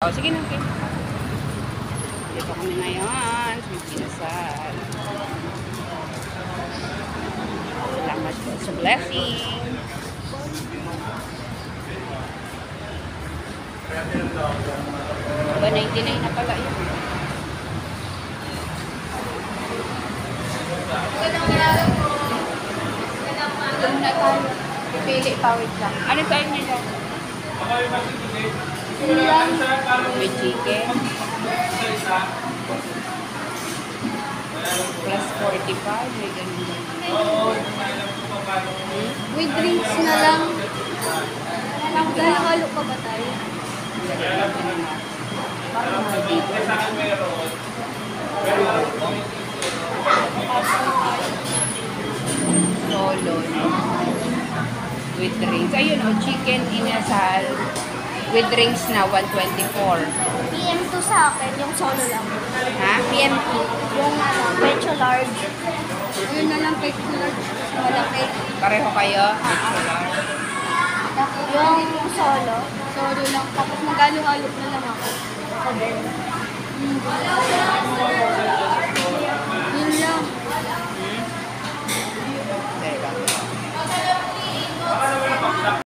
Oh, sige na, okay. Dito kami ngayon sa Kinasal. Salamat po sa blessing. Ba, 99 na pala yun. Doon na tayo. Pipili pa, wait lang. Ano tayo nila? May chicken. Plus 45. May ganun. With drinks na lang. Halo pa ba tayo? Parang mga dito. Solo. With drinks. Ayun o, chicken inasal. With drinks na 124. PM2 sa akin, yung solo lang. Ha? PM2. Yung pecho large. Ayun na lang, pecho large. Malaki. Pareho kayo? Yung solo. Solo lang. Tapos mag-halo-halo na lang ako.